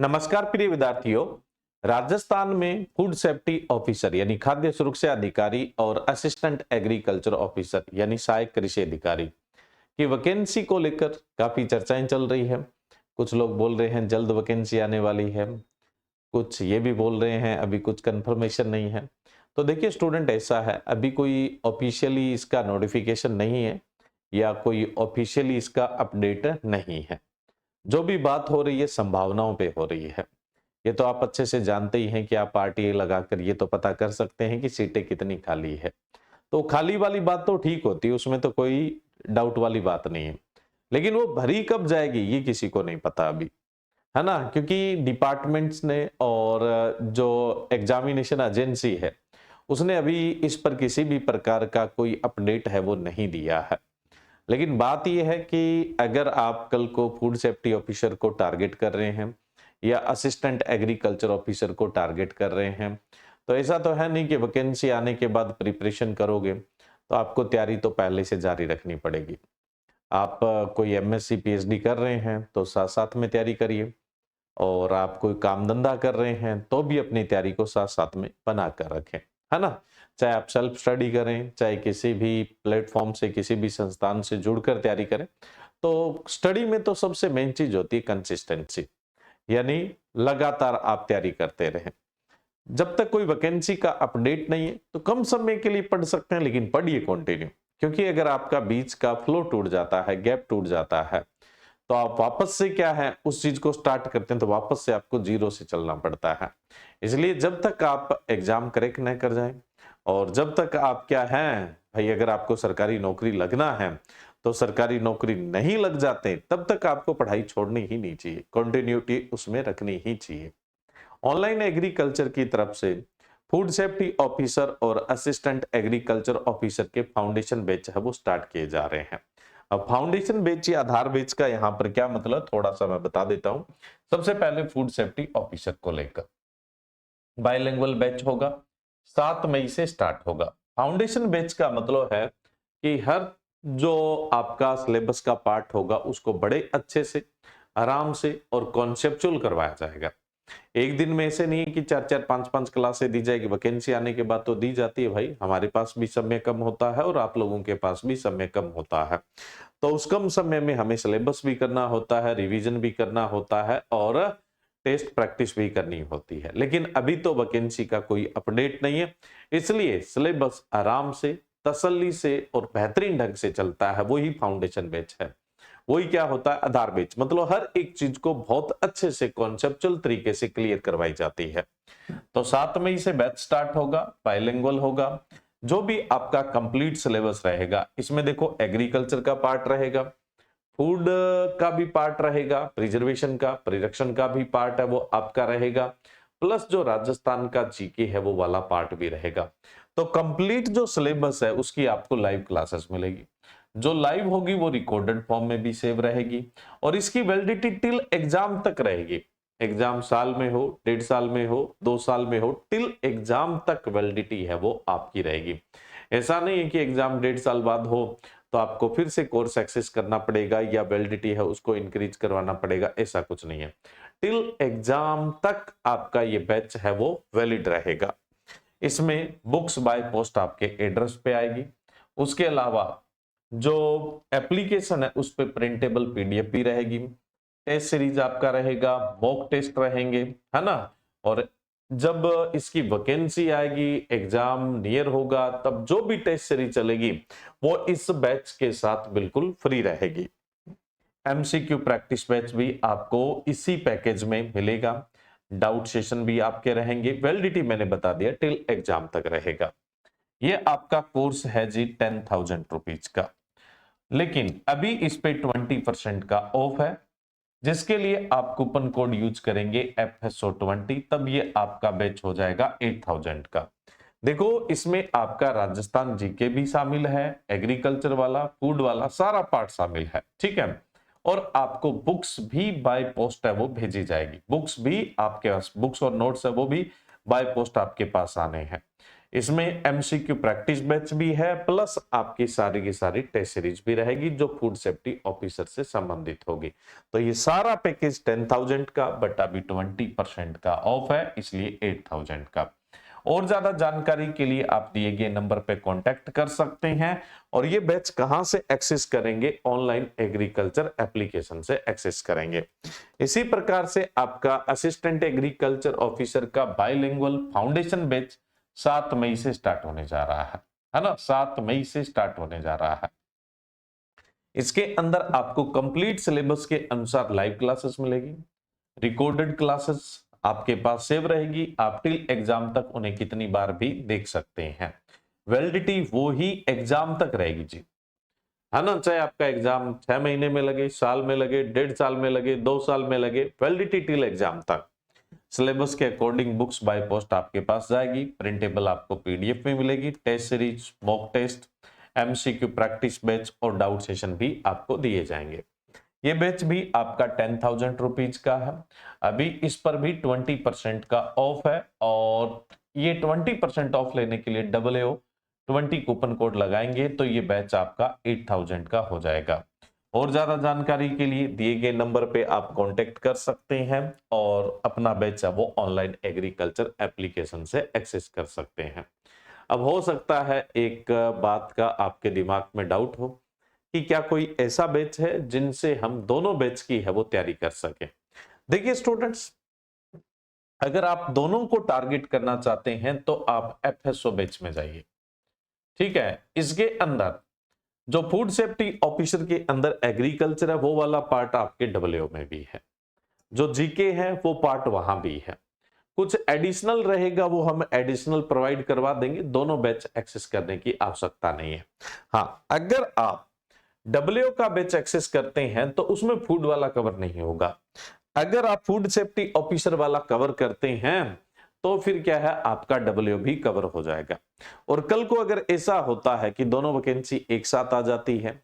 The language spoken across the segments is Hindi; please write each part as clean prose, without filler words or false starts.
नमस्कार प्रिय विद्यार्थियों। राजस्थान में फूड सेफ्टी ऑफिसर यानी खाद्य सुरक्षा अधिकारी और असिस्टेंट एग्रीकल्चर ऑफिसर यानी सहायक कृषि अधिकारी की वैकेंसी को लेकर काफी चर्चाएं चल रही है। कुछ लोग बोल रहे हैं जल्द वैकेंसी आने वाली है, कुछ ये भी बोल रहे हैं अभी कुछ कंफर्मेशन नहीं है। तो देखिए स्टूडेंट, ऐसा है अभी कोई ऑफिशियली इसका नोटिफिकेशन नहीं है या कोई ऑफिशियली इसका अपडेट नहीं है। जो भी बात हो रही है संभावनाओं पे हो रही है। ये तो आप अच्छे से जानते ही हैं कि आप आरटीए लगाकर ये तो पता कर सकते हैं कि सीटें कितनी खाली है। तो खाली वाली बात तो ठीक होती है, उसमें तो कोई डाउट वाली बात नहीं है। लेकिन वो भरी कब जाएगी ये किसी को नहीं पता अभी, है ना? क्योंकि डिपार्टमेंट्स ने और जो एग्जामिनेशन एजेंसी है उसने अभी इस पर किसी भी प्रकार का कोई अपडेट है वो नहीं दिया है। लेकिन बात यह है कि अगर आप कल को फूड सेफ्टी ऑफिसर को टारगेट कर रहे हैं या असिस्टेंट एग्रीकल्चर ऑफिसर को टारगेट कर रहे हैं, तो ऐसा तो है नहीं कि वैकेंसी आने के बाद प्रिपरेशन करोगे। तो आपको तैयारी तो पहले से जारी रखनी पड़ेगी। आप कोई एमएससी पीएचडी कर रहे हैं तो साथ साथ में तैयारी करिए, और आप कोई काम धंधा कर रहे हैं तो भी अपनी तैयारी को साथ साथ में बना कर रखें, है ना? चाहे आप सेल्फ स्टडी करें, चाहे किसी भी प्लेटफॉर्म से किसी भी संस्थान से जुड़कर तैयारी करें। तो स्टडी में तो सबसे मेन चीज होती है कंसिस्टेंसी, यानी लगातार आप तैयारी करते रहें। जब तक कोई वैकेंसी का अपडेट नहीं है तो कम समय के लिए पढ़ सकते हैं, लेकिन पढ़िए कंटिन्यू। क्योंकि अगर आपका बीच का फ्लो टूट जाता है, गैप टूट जाता है, तो आप वापस से क्या है उस चीज को स्टार्ट करते हैं तो वापस से आपको जीरो से चलना पड़ता है। इसलिए जब तक आप एग्जाम क्रैक न कर जाएं, और जब तक आप क्या है भाई, अगर आपको सरकारी नौकरी लगना है तो सरकारी नौकरी नहीं लग जाते तब तक आपको पढ़ाई छोड़नी ही नहीं चाहिए, कंटिन्यूटी उसमें रखनी ही चाहिए। ऑनलाइन एग्रीकल्चर की तरफ से फूड सेफ्टी ऑफिसर और असिस्टेंट एग्रीकल्चर ऑफिसर के फाउंडेशन बैच है वो स्टार्ट किए जा रहे हैं। अब फाउंडेशन बैच या आधार बैच का यहाँ पर क्या मतलब, थोड़ा सा मैं बता देता हूँ। सबसे पहले फूड सेफ्टी ऑफिसर को लेकर बायलिंगुअल बैच होगा, 7 मई से स्टार्ट होगा। फाउंडेशन बैच का मतलब है कि हर जो आपका सिलेबस का पार्ट होगा उसको बड़े अच्छे से, आराम से और कॉन्सेप्चुअल करवाया जाएगा। एक दिन में ऐसे नहीं है कि 4-4 5-5 क्लासें दी जाएगी। वैकेंसी आने के बाद तो दी जाती है भाई, हमारे पास भी समय कम होता है और आप लोगों के पास भी समय कम होता है। तो उस कम समय में हमें सिलेबस भी करना होता है, रिवीजन भी करना होता है और टेस्ट प्रैक्टिस भी करनी होती है। लेकिन अभी तो वैकेंसी का कोई अपडेट नहीं है, इसलिए सिलेबस आराम से, तसल्ली से और बेहतरीन ढंग से चलता है, वही फाउंडेशन बैच है। वही क्या होता है, आधार बैच, मतलब हर एक चीज को बहुत अच्छे से कॉन्सेप्चुअल तरीके से क्लियर करवाई जाती है। तो 7 मई से बैच स्टार्ट होगा, बाइलिंगुअल होगा। जो भी आपका कंप्लीट सिलेबस रहेगा, इसमें देखो एग्रीकल्चर का पार्ट रहेगा, फूड का भी पार्ट रहेगा, प्रिजर्वेशन का, प्रिडक्शन का भी पार्ट है वो आपका रहेगा, प्लस जो राजस्थान का जीके है वो वाला पार्ट भी रहेगा। तो कंप्लीट जो सिलेबस है उसकी आपको लाइव क्लासेस मिलेगी। जो लाइव होगी वो रिकॉर्डेड फॉर्म में भी सेव रहेगी, और इसकी वैलिडिटी टिल एग्जाम तक रहेगी। एग्जाम साल में हो, 1.5 साल में हो, 2 साल में हो, टिल एग्जाम तक वैलिडिटी है वो आपकी रहेगी। ऐसा नहीं है कि एग्जाम 1.5 साल बाद हो तो आपको फिर से कोर्स एक्सेस करना पड़ेगा या वैलिडिटी है उसको इंक्रीज करवाना पड़ेगा, ऐसा कुछ नहीं है। टिल एग्जाम तक आपका ये बैच है वो वैलिड रहेगा। इसमें बुक्स बाय पोस्ट आपके एड्रेस पे आएगी। उसके अलावा जो एप्लीकेशन है उस पे प्रिंटेबल पीडीएफ भी रहेगी। टेस्ट सीरीज आपका रहेगा, मॉक टेस्ट रहेंगे, है ना? और जब इसकी वैकेंसी आएगी, एग्जाम नियर होगा, तब जो भी टेस्ट सीरीज चलेगी वो इस बैच के साथ बिल्कुल फ्री रहेगी। एमसीक्यू प्रैक्टिस बैच भी आपको इसी पैकेज में मिलेगा। डाउट सेशन भी आपके रहेंगे। वैलिडिटी मैंने बता दिया टिल एग्जाम तक रहेगा। ये आपका कोर्स है जी 10,000 रुपीज का, लेकिन अभी इस पे 20% का ऑफ है, जिसके लिए आप कूपन कोड यूज करेंगे FSO20, तब ये आपका बैच हो जाएगा 8,000 का। देखो इसमें आपका राजस्थान जीके भी शामिल है, एग्रीकल्चर वाला, फूड वाला, सारा पार्ट शामिल है, ठीक है। और आपको बुक्स भी बाय पोस्ट है वो भेजी जाएगी। बुक्स भी आपके पास, बुक्स और नोट्स है वो भी बाय पोस्ट आपके पास आने हैं। इसमें एमसीक्यू प्रैक्टिस बैच भी है, प्लस आपकी सारी की सारी टेस्ट सीरीज भी रहेगी जो फूड सेफ्टी ऑफिसर से संबंधित होगी। तो ये सारा पैकेज 10,000 का, बट अभी 20% का ऑफ है, इसलिए 8,000 का। और ज्यादा जानकारी के लिए आप दिए गए नंबर पे कांटेक्ट कर सकते हैं। और ये बैच कहां से एक्सेस करेंगे? ऑनलाइन एग्रीकल्चर एप्लीकेशन से एक्सेस करेंगे। इसी प्रकार से आपका असिस्टेंट एग्रीकल्चर ऑफिसर का बाइलिंगुअल फाउंडेशन बैच 7 मई से स्टार्ट होने जा रहा है ना, 7 मई से स्टार्ट होने जा रहा है। इसके अंदर आपको कंप्लीट सिलेबस के अनुसार लाइव क्लासेस मिलेगी, रिकॉर्डेड क्लासेस आपके पास सेव रहेगी, आप टिल एग्जाम तक उन्हें कितनी बार भी देख सकते हैं। वैलिडिटी वो ही एग्जाम तक रहेगी जी, है ना, चाहे आपका एग्जाम 6 महीने में लगे, साल में लगे, 1.5 साल में लगे, 2 साल में लगे, वैलिडिटी टिल एग्जाम तक। सिलेबस के अकॉर्डिंग बुक्स बाय पोस्ट आपके पास जाएगी, प्रिंटेबल आपको पीडीएफ में मिलेगी, test series, mock test, MCQ practice batch और डाउट सेशन भी आपको दिए जाएंगे। ये बैच भी आपका 10,000 रुपीज का है। अभी इस पर भी 20% का ऑफ है, और ये 20% ऑफ लेने के लिए WO20 कूपन कोड लगाएंगे तो ये बैच आपका 8,000 का हो जाएगा। और ज्यादा जानकारी के लिए दिए गए नंबर पे आप कांटेक्ट कर सकते हैं और अपना बैच है वो ऑनलाइन एग्रीकल्चर एप्लीकेशन से एक्सेस कर सकते हैं। अब हो सकता है एक बात का आपके दिमाग में डाउट हो कि क्या कोई ऐसा बैच है जिनसे हम दोनों बैच की है वो तैयारी कर सके। देखिए स्टूडेंट्स, अगर आप दोनों को टारगेट करना चाहते हैं तो आप FSO बैच में जाइए, ठीक है। इसके अंदर जो फूड सेफ्टी ऑफिसर के अंदर एग्रीकल्चर है वो वाला पार्ट आपके WO में भी है, जो जीके है वो पार्ट वहां भी है, कुछ एडिशनल रहेगा वो हम एडिशनल प्रोवाइड करवा देंगे, दोनों बैच एक्सेस करने की आवश्यकता नहीं है। हाँ, अगर आप WO का बैच एक्सेस करते हैं तो उसमें फूड वाला कवर नहीं होगा। अगर आप फूड सेफ्टी ऑफिसर वाला कवर करते हैं तो फिर क्या है, आपका WO भी कवर हो जाएगा। और कल को अगर ऐसा होता है कि दोनों वैकेंसी एक साथ आ जाती है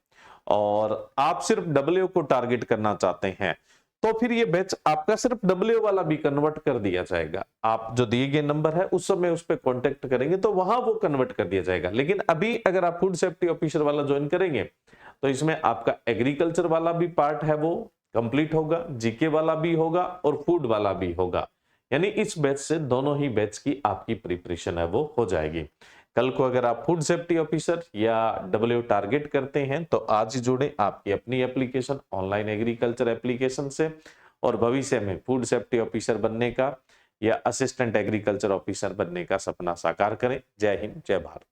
और आप सिर्फ WO को टारगेट करना चाहते हैं तो फिर ये बैच आपका सिर्फ WO वाला भी कन्वर्ट कर दिया जाएगा। आप जो दिए गए नंबर है उस समय उस पर कॉन्टेक्ट करेंगे तो वहां वो कन्वर्ट कर दिया जाएगा। लेकिन अभी अगर आप फूड सेफ्टी ऑफिसर वाला ज्वाइन करेंगे तो इसमें आपका एग्रीकल्चर वाला भी पार्ट है वो कंप्लीट होगा, जीके वाला भी होगा और फूड वाला भी होगा। यानी इस बैच से दोनों ही बैच की आपकी प्रिपरेशन है वो हो जाएगी। कल को अगर आप फूड सेफ्टी ऑफिसर या WO टारगेट करते हैं तो आज ही जुड़े आपकी अपनी एप्लीकेशन ऑनलाइन एग्रीकल्चर एप्लीकेशन से, और भविष्य में फूड सेफ्टी ऑफिसर बनने का या असिस्टेंट एग्रीकल्चर ऑफिसर बनने का सपना साकार करें। जय हिंद, जय भारत।